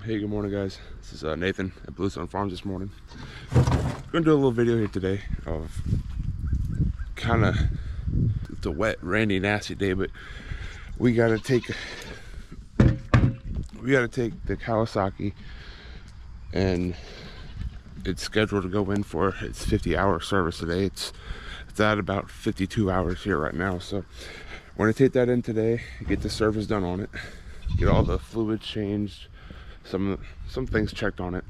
Hey, good morning, guys. This is Nathan at Bluestone Farms this morning. I'm gonna do a little video here today of kind of the wet, rainy, nasty day, but we gotta take the Kawasaki, and it's scheduled to go in for its 50-hour service today. It's at about 52 hours here right now, so we're gonna take that in today, get the service done on it, get all the fluids changed, some things checked on it,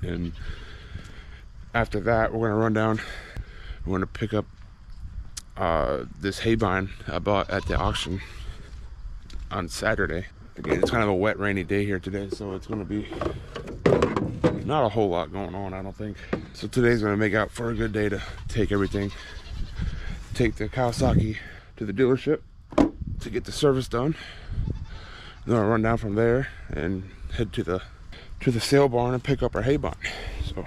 and after that we're gonna run down. We're gonna pick up this Haybine I bought at the auction on Saturday. Again, it's kind of a wet, rainy day here today, so it's gonna be not a whole lot going on, I don't think. So today's gonna make out for a good day to take the Kawasaki to the dealership to get the service done. Then I'll run down from there and head to the sale barn and pick up our Haybine. So,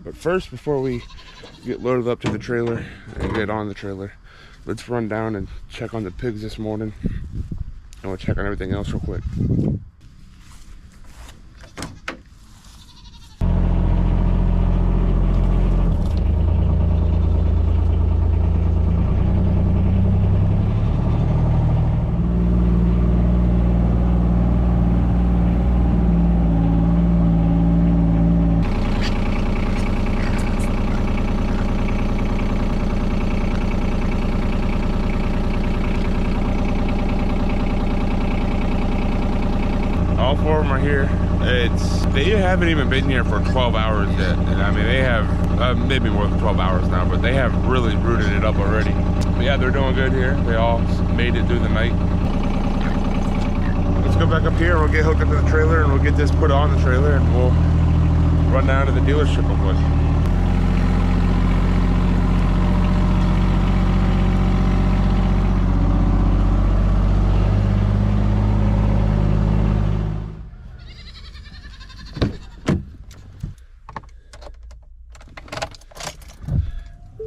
but first, before we get loaded up to the trailer and get on the trailer, let's run down and check on the pigs this morning, and we'll check on everything else real quick. All four of them are here. They haven't even been here for 12 hours yet, and I mean they have maybe more than 12 hours now, but they have really rooted it up already. But yeah, they're doing good here. They all made it through the night. Let's go back up here. We'll get hooked up to the trailer, and we'll get this put on the trailer, and we'll run down to the dealership real quick.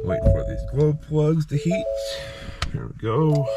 Wait for these glow plugs to heat. Here we go.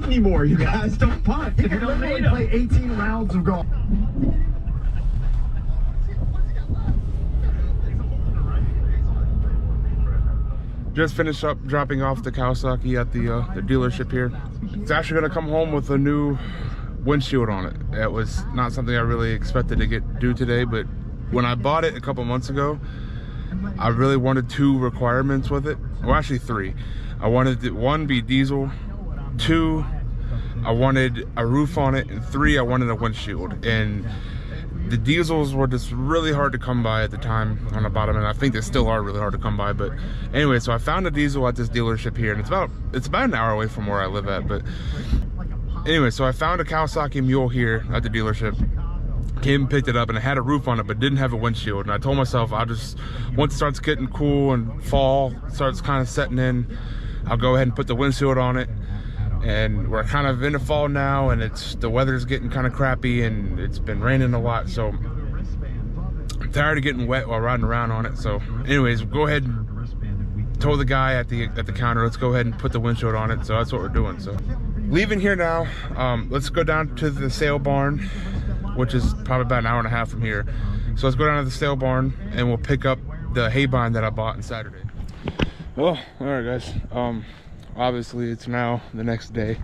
anymore. You guys don't punt. You can literally play 18 rounds of golf. Just finished up dropping off the Kawasaki at the dealership here. It's actually gonna come home with a new windshield on it. That was not something I really expected to do today, but when I bought it a couple months ago, I really wanted 2 requirements with it. Well, actually 3. I wanted it, 1, be diesel, 2, I wanted a roof on it, and 3, I wanted a windshield. And the diesels were just really hard to come by at the time on the bottom, and I think they still are really hard to come by. But anyway, so I found a diesel at this dealership here, and it's about an hour away from where I live at. But anyway, so I found a Kawasaki Mule here at the dealership, came and picked it up, and it had a roof on it but didn't have a windshield. And I told myself, once it starts getting cool and fall starts kind of setting in, I'll go ahead and put the windshield on it. And we're kind of in the fall now, and the weather's getting kind of crappy, and it's been raining a lot, so I'm tired of getting wet while riding around on it. So anyways, go ahead and told the guy at the counter, let's go ahead and put the windshield on it. So that's what we're doing. So leaving here now, let's go down to the sale barn, which is probably about an hour and a half from here. So let's go down to the sale barn and we'll pick up the Haybine that I bought on Saturday. Well, all right guys, obviously it's now the next day.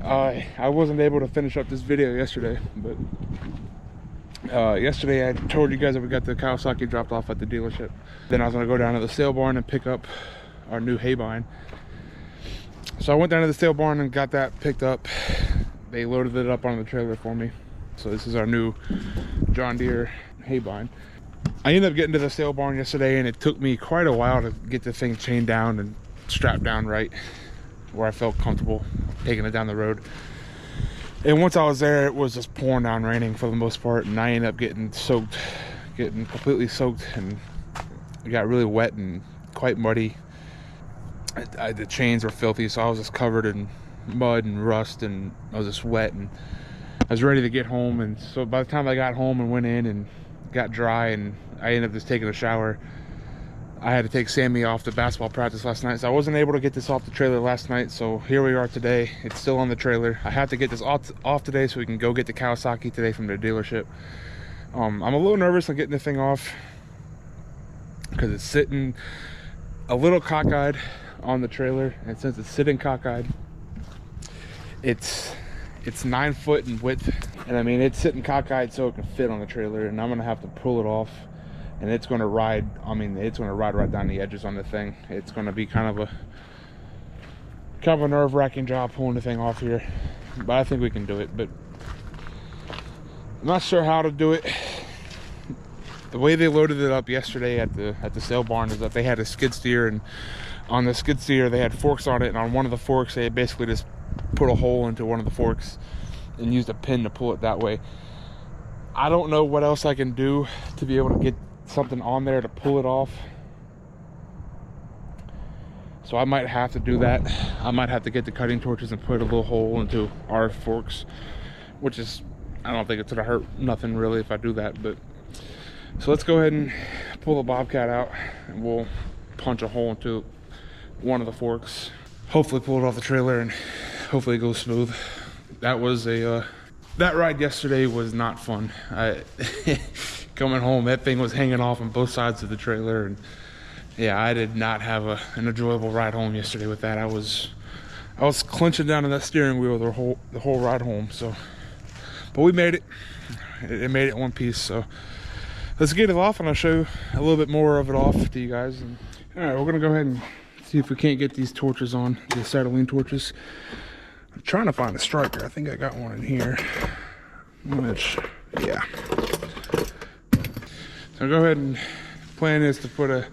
I wasn't able to finish up this video yesterday, but yesterday I told you guys that we got the Kawasaki dropped off at the dealership. Then I was gonna go down to the sale barn and pick up our new Haybine. So I went down to the sale barn and got that picked up. They loaded it up on the trailer for me. So this is our new John Deere Haybine. I ended up getting to the sale barn yesterday, and it took me quite a while to get the thing chained down and strapped down right where I felt comfortable taking it down the road. And once I was there, it was just pouring down raining for the most part, and I ended up getting completely soaked, and it got really wet and quite muddy. The chains were filthy, so I was just covered in mud and rust, and I was just wet, and I was ready to get home. And so by the time I got home and went in and got dry, and I ended up just taking a shower, I had to take Sammy off to basketball practice last night, so I wasn't able to get this off the trailer last night. So here we are today. It's still on the trailer. I have to get this off today so we can go get the Kawasaki today from the dealership. I'm a little nervous on getting the thing off because it's sitting a little cockeyed on the trailer, and since it's sitting cockeyed, it's 9 foot in width, and I mean it's sitting cockeyed so it can fit on the trailer, and I'm gonna have to pull it off, and it's gonna ride, it's gonna ride right down the edges on the thing. It's gonna be kind of a nerve-wracking job pulling the thing off here, but I think we can do it. But I'm not sure how to do it. The way they loaded it up yesterday at the sale barn is that they had a skid steer, and on the skid steer they had forks on it, and on one of the forks they basically just put a hole into one of the forks and used a pin to pull it that way. I don't know what else I can do to be able to get something on there to pull it off, so I might have to do that. I might have to get the cutting torches and put a little hole into our forks, which is, I don't think it's gonna hurt nothing really if I do that. But so let's go ahead and pull the Bobcat out, and we'll punch a hole into one of the forks, hopefully pull it off the trailer, and hopefully it goes smooth. That was that ride yesterday was not fun. Coming home, that thing was hanging off on both sides of the trailer, and yeah, I did not have an enjoyable ride home yesterday with that. I was clenching down to that steering wheel the whole ride home. So, but we made it. It made it in one piece. So let's get it off, and I'll show you a little bit more of it off to you guys. And all right, we're gonna go ahead and see if we can't get these torches on, the acetylene torches. I'm trying to find a striker. I think I got one in here. Which, yeah. So go ahead, and plan is to we're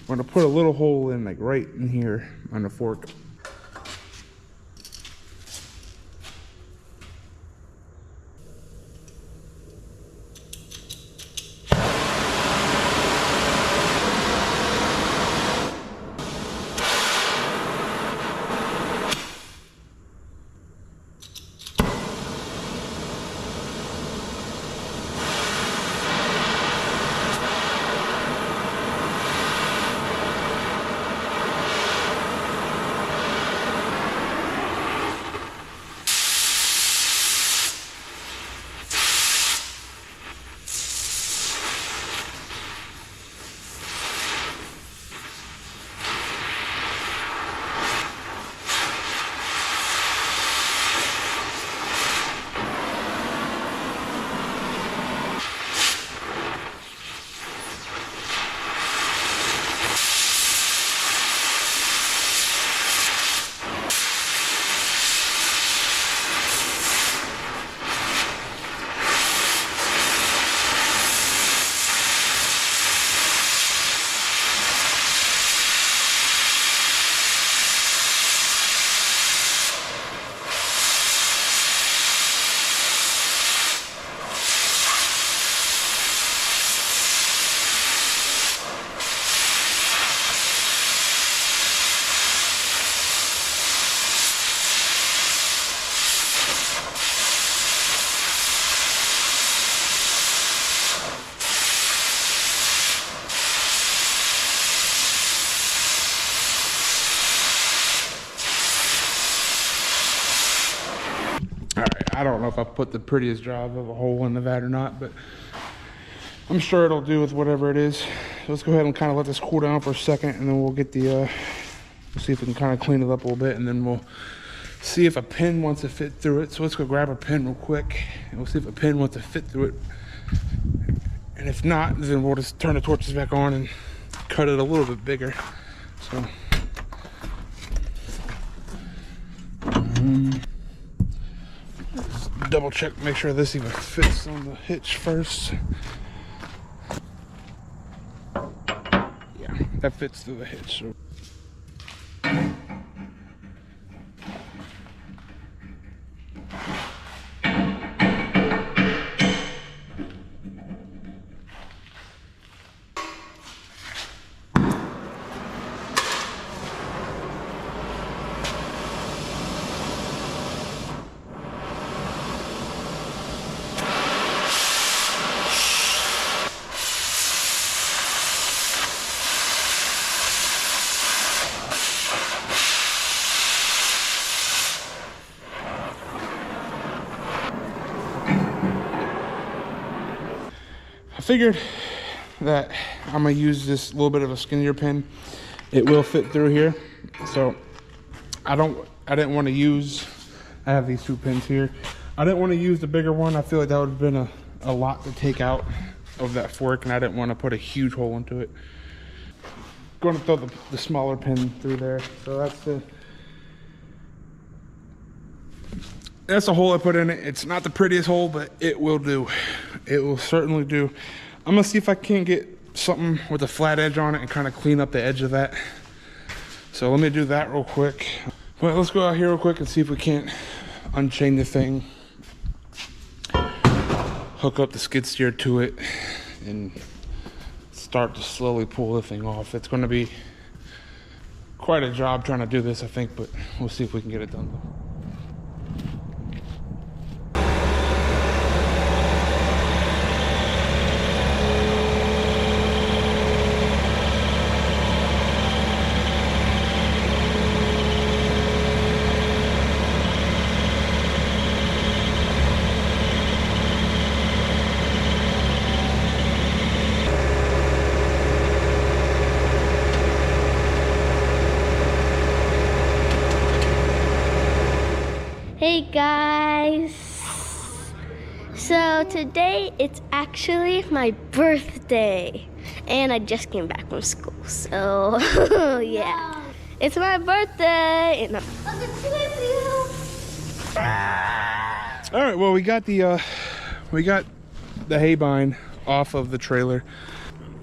gonna put a little hole in, like right in here on the fork. I don't know if I put the prettiest job of a hole into that or not, but I'm sure it'll do with whatever it is. So let's go ahead and kind of let this cool down for a second, and then we'll get the, we'll see if we can kind of clean it up a little bit, and then we'll see if a pin wants to fit through it. So let's go grab a pin real quick, and we'll see if a pin wants to fit through it. And if not, then we'll just turn the torches back on and cut it a little bit bigger. So. Let's double check, make sure this even fits on the hitch first. Yeah, that fits through the hitch. So. I figured that I'm gonna use this little bit of a skinnier pin. It will fit through here, so I didn't want to use. I have these two pins here. I didn't want to use the bigger one. I feel like that would have been a lot to take out of that fork, and I didn't want to put a huge hole into it. Going to throw the smaller pin through there. So that's the hole I put in it. It's not the prettiest hole, but it will do. It will certainly do. I'm gonna see if I can get something with a flat edge on it and kind of clean up the edge of that. So let me do that real quick. Well, let's go out here real quick and see if we can't unchain the thing, hook up the skid steer to it, and start to slowly pull the thing off. It's gonna be quite a job trying to do this, I think, but we'll see if we can get it done. Hey guys, so today it's actually my birthday and I just came back from school, so yeah, it's my birthday and I'm all right, well, we got the Haybine off of the trailer.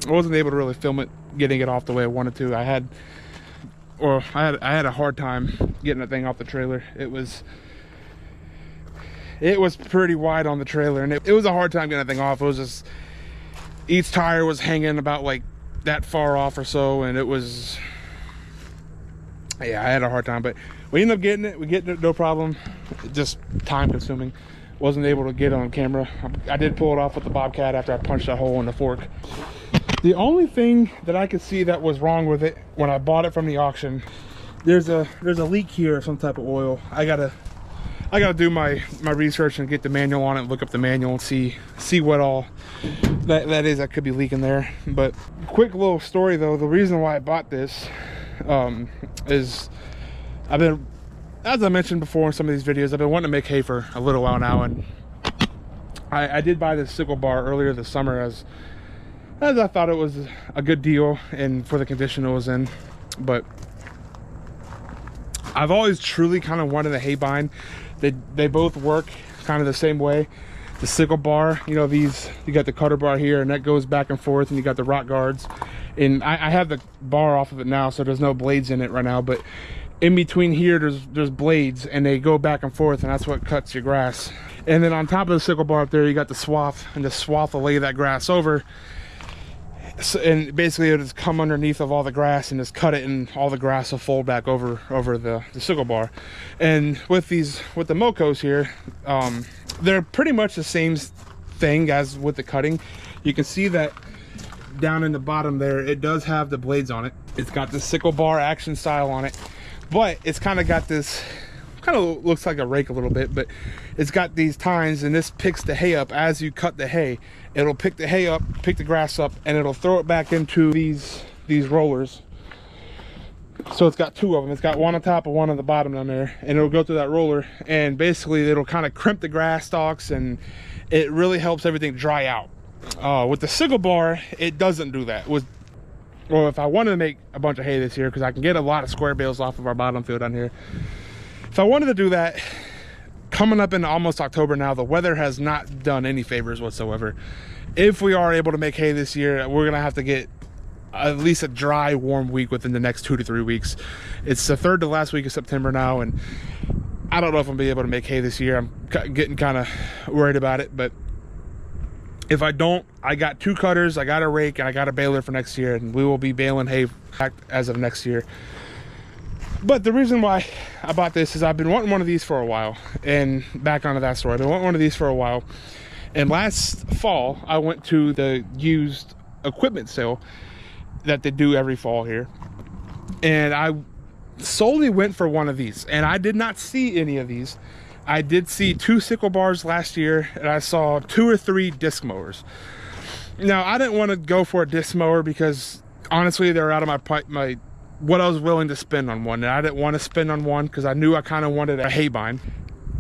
I wasn't able to really film it, getting it off the way I wanted to. I had a hard time getting that thing off the trailer. It was pretty wide on the trailer, and it was a hard time getting that thing off. It was just, each tire was hanging about like that far off or so, and it was, yeah, I had a hard time, but we ended up getting it. We get it, no problem. Just time consuming. Wasn't able to get it on camera. I did pull it off with the Bobcat after I punched a hole in the fork. The only thing that I could see that was wrong with it when I bought it from the auction, there's a leak here of some type of oil. I gotta do my research and get the manual on it, look up the manual and see what all that is that could be leaking there. But quick little story though, the reason why I bought this is as I mentioned before in some of these videos, I've been wanting to make hay for a little while now, and I did buy this sickle bar earlier this summer as I thought it was a good deal and for the condition it was in. But I've always truly kind of wanted a Haybine. They both work kind of the same way. The sickle bar, you know, you got the cutter bar here and that goes back and forth, and you got the rock guards. And I have the bar off of it now, so there's no blades in it right now, but in between here there's blades, and they go back and forth, and that's what cuts your grass. And then on top of the sickle bar up there, you got the swath, and the swath will lay that grass over. So, and basically it'll just come underneath of all the grass and just cut it, and all the grass will fold back over the sickle bar. And with the Mocos here, they're pretty much the same thing as with the cutting. You can see that down in the bottom there, it does have the blades on it. It's got the sickle bar action style on it, but it's kind of got this kind of looks like a rake a little bit, but it's got these tines, and this picks the hay up as you cut the hay. It'll pick the hay up, pick the grass up, and it'll throw it back into these rollers. So it's got two of them. It's got one on top and one on the bottom down there, and it'll go through that roller, and basically it'll kind of crimp the grass stalks, and it really helps everything dry out. With the sickle bar, it doesn't do that. Well, if I wanted to make a bunch of hay this year, because I can get a lot of square bales off of our bottom field down here, if I wanted to do that, coming up into almost October now, the weather has not done any favors whatsoever. If we are able to make hay this year, we're gonna have to get at least a dry, warm week within the next 2 to 3 weeks. It's the third to last week of September now, and I don't know if I'm gonna be able to make hay this year. I'm getting kind of worried about it, but if I don't, I got 2 cutters, I got a rake, and I got a baler for next year, and we will be baling hay as of next year. But the reason why I bought this is I've been wanting one of these for a while, and back onto that story, I've been wanting one of these for a while, and last fall, I went to the used equipment sale that they do every fall here, and I solely went for one of these, and I did not see any of these. I did see 2 sickle bars last year, and I saw 2 or 3 disc mowers. Now, I didn't want to go for a disc mower because honestly they're out of my what I was willing to spend on one, and I didn't want to spend on one because I knew I kind of wanted a Haybine.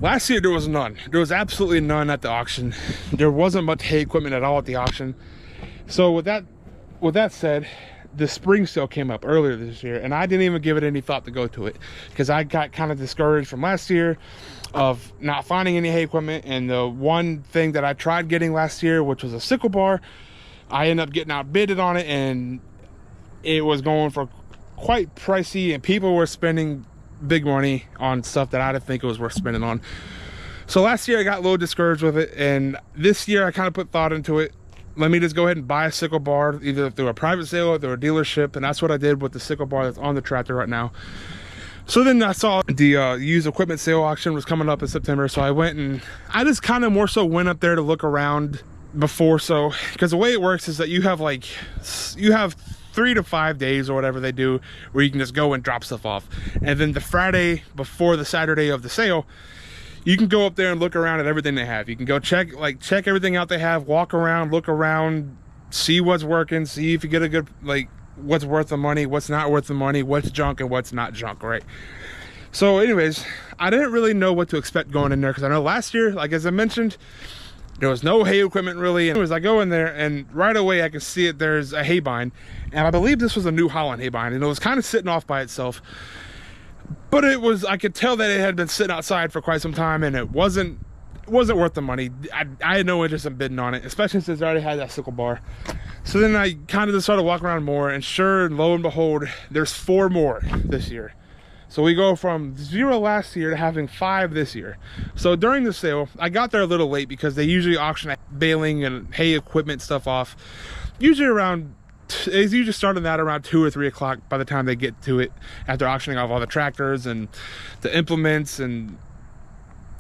Last year there was none. There was absolutely none at the auction. There wasn't much hay equipment at all at the auction. So with that said, the spring sale came up earlier this year, and I didn't even give it any thought to go to it because I got kind of discouraged from last year of not finding any hay equipment. And the one thing that I tried getting last year, which was a sickle bar, I ended up getting outbidded on it, and it was going for quite pricey, and people were spending big money on stuff that I didn't think it was worth spending on. So last year I got a little discouraged with it, and this year I kind of put thought into it. Let me just go ahead and buy a sickle bar, either through a private sale or through a dealership, and that's what I did with the sickle bar that's on the tractor right now. So then I saw the used equipment sale auction was coming up in September, so I went, and I just kind of more so went up there to look around before, so because the way it works is that you have 3 to 5 days or whatever they do where you can just go and drop stuff off, and then the Friday before the Saturday of the sale, you can go up there and look around at everything they have. You can go check everything out they have, walk around, look around, see what's working, see if you get a good, what's worth the money, what's not worth the money, what's junk and what's not junk, right? So anyways, I didn't really know what to expect going in there, because I know last year, as I mentioned, there was no hay equipment really. And I go in there, and right away I can see it, there's a Haybine, and I believe this was a New Holland Haybine, and it was kind of sitting off by itself. But I could tell that it had been sitting outside for quite some time, and it wasn't worth the money. I had no interest in bidding on it, especially since I already had that sickle bar. So then I kind of just started walking around more, and sure and lo and behold, there's 4 more this year. So we go from 0 last year to having 5 this year. So during the sale, I got there a little late because they usually auction baling and hay equipment stuff off. They usually starting that around 2 or 3 o'clock by the time they get to it, after auctioning off all the tractors and the implements and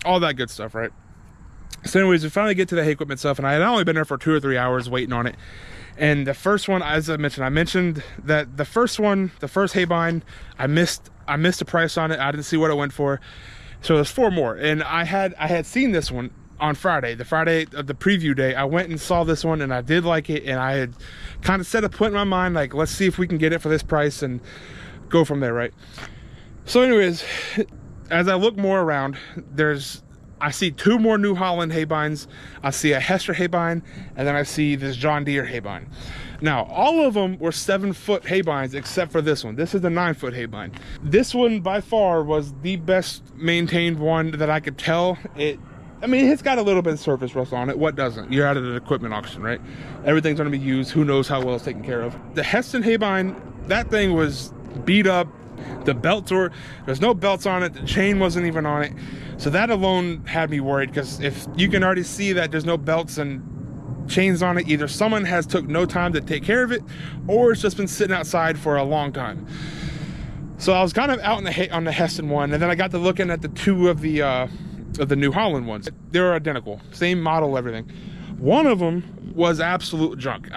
all that good stuff, right? So anyways, we finally get to the hay equipment stuff, and I had only been there for 2 or 3 hours waiting on it. And the first one, as I mentioned that the first Haybine, I missed the price on it. I didn't see what it went for. So there's 4 more, and I had seen this one on Friday, the Friday of the preview day. I went and saw this one, and I did like it, and I had kind of set a point in my mind, let's see if we can get it for this price and go from there, right? So anyways, as I look more around, I see 2 more New Holland Haybines, I see a Hester Haybine, and then I see this John Deere Haybine. Now, all of them were 7-foot Haybines except for this one. This is the 9-foot Haybine. This one by far was the best maintained one that I could tell. It's got a little bit of surface rust on it. What doesn't? You're out of an equipment auction, right? Everything's going to be used. Who knows how well it's taken care of. The Heston Haybine, that thing was beat up. There's no belts on it. The chain wasn't even on it. So that alone had me worried, because if you can already see that there's no belts and chains on it, either someone has took no time to take care of it, or it's just been sitting outside for a long time. So I was kind of out on the Heston one, and then I got to looking at the 2 of the New Holland ones. They were identical, same model, everything. One of them was absolute junk.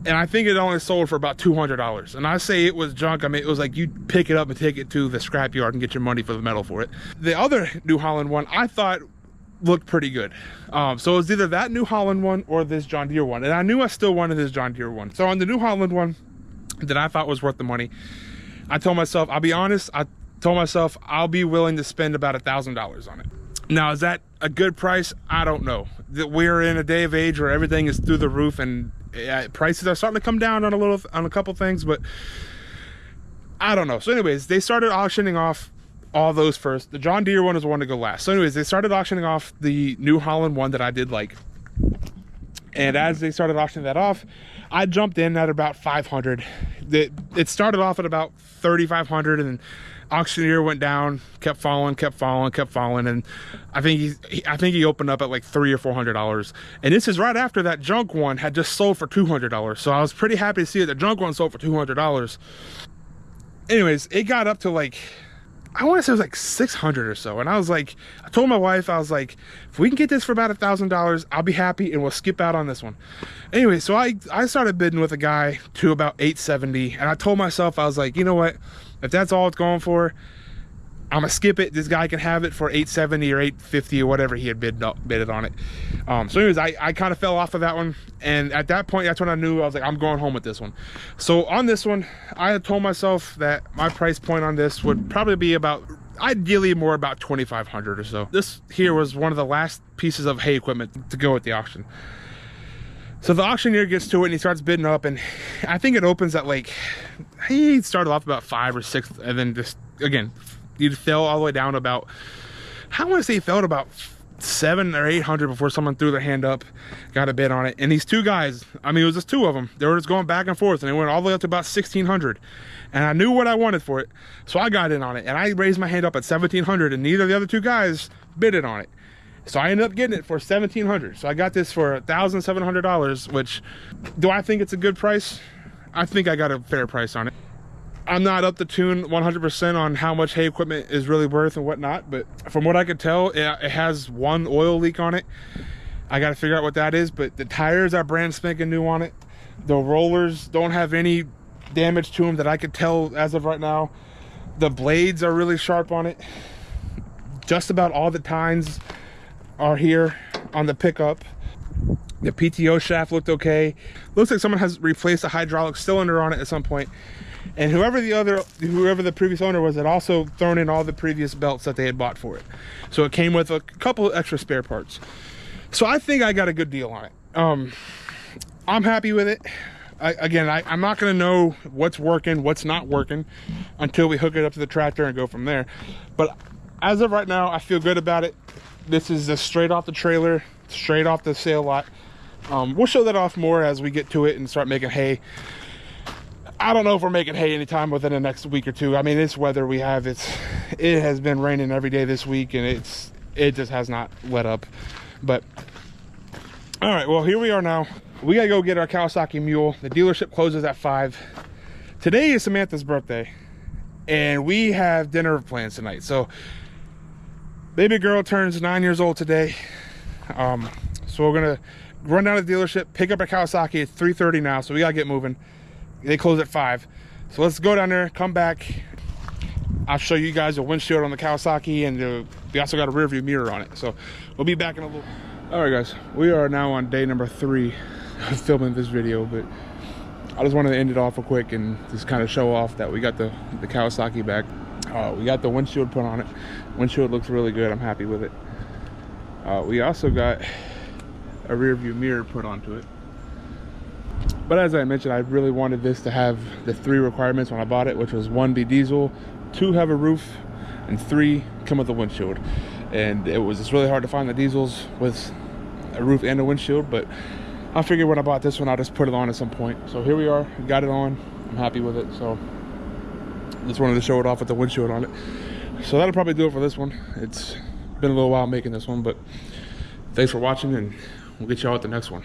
And I think it only sold for about $200. And I say it was junk. I mean, it was like you pick it up and take it to the scrapyard and get your money for the metal for it. The other New Holland one I thought looked pretty good. So it was either that New Holland one or this John Deere one. And I knew I still wanted this John Deere one. So on the New Holland one that I thought was worth the money, I told myself, I'll be honest, I told myself I'll be willing to spend about $1,000 on it. Now, is that a good price? I don't know. We're in a day of age where everything is through the roof, and prices are starting to come down on a couple things, but I don't know. So anyways, they started auctioning off all those first. The John Deere one is the one to go last. So anyways, they started auctioning off the New Holland one that I did like. And as they started auctioning that off, I jumped in at about 500. It started off at about 3,500, and auctioneer went down, kept falling, and I think he opened up at like $300 or $400. And this is right after that junk one had just sold for $200. So I was pretty happy to see that the junk one sold for $200. Anyways, it got up to like, I want to say it was like 600 or so. And I was like, I told my wife, I was like, if we can get this for about $1,000, I'll be happy and we'll skip out on this one. Anyway, so I started bidding with a guy to about 870. And I told myself, I was like, you know what? If that's all it's going for, I'm gonna skip it. This guy can have it for 870 or 850 or whatever he had bidded on it. So anyways, I kind of fell off of that one. And at that point, that's when I knew I was like, I'm going home with this one. So on this one, I had told myself that my price point on this would probably be about, ideally more about 2,500 or so. This here was one of the last pieces of hay equipment to go at the auction. So the auctioneer gets to it and he starts bidding up, and I think it opens at like, he started off about 5 or 6, and then just, again, he fell all the way down to about, I want to say he fell to about 700 or 800 before someone threw their hand up, got a bid on it. And these two guys, I mean, it was just two of them, they were just going back and forth, and they went all the way up to about 1,600. And I knew what I wanted for it, so I got in on it, and I raised my hand up at 1,700, and neither of the other two guys bidded on it. So I ended up getting it for 1,700. So I got this for $1,700, which, do I think it's a good price? I think I got a fair price on it. I'm not up to tune 100% on how much hay equipment is really worth and whatnot, but from what I could tell, it has one oil leak on it. I got to figure out what that is, but the tires are brand spanking new on it. The rollers don't have any damage to them that I could tell as of right now. The blades are really sharp on it. Just about all the tines are here on the pickup. The PTO shaft looked okay. Looks like someone has replaced a hydraulic cylinder on it at some point. And whoever the previous owner was, had also thrown in all the previous belts that they had bought for it. So it came with a couple of extra spare parts. So I think I got a good deal on it. I'm happy with it. I'm not going to know what's working, what's not working until we hook it up to the tractor and go from there. But as of right now, I feel good about it. This is just straight off the trailer, straight off the sale lot. We'll show that off more as we get to it and start making hay. I don't know if we're making hay anytime within the next week or two. I mean, this weather we have, it has been raining every day this week, and it just has not let up. But all right, well, here we are now. We gotta go get our Kawasaki Mule. The dealership closes at 5. Today is Samantha's birthday, and we have dinner plans tonight. So baby girl turns 9 years old today. So we're gonna run down to the dealership, pick up our Kawasaki. It's 3:30 now, so we gotta get moving. They close at 5. So let's go down there, come back. I'll show you guys a windshield on the Kawasaki, and we also got a rear view mirror on it. So we'll be back in a little. All right, guys, we are now on day number 3 of filming this video, but I just wanted to end it off real quick and just kind of show off that we got the Kawasaki back. We got the windshield put on it. Windshield looks really good. I'm happy with it. We also got a rear view mirror put onto it. But as I mentioned, I really wanted this to have the 3 requirements when I bought it, which was 1, be diesel, 2, have a roof, and 3, come with a windshield. And it was just really hard to find the diesels with a roof and a windshield, but I figured when I bought this one, I'll just put it on at some point. So here we are, we got it on. I'm happy with it. So just wanted to show it off with the windshield on it. So that'll probably do it for this one. It's been a little while making this one, but thanks for watching, and we'll get y'all at the next one.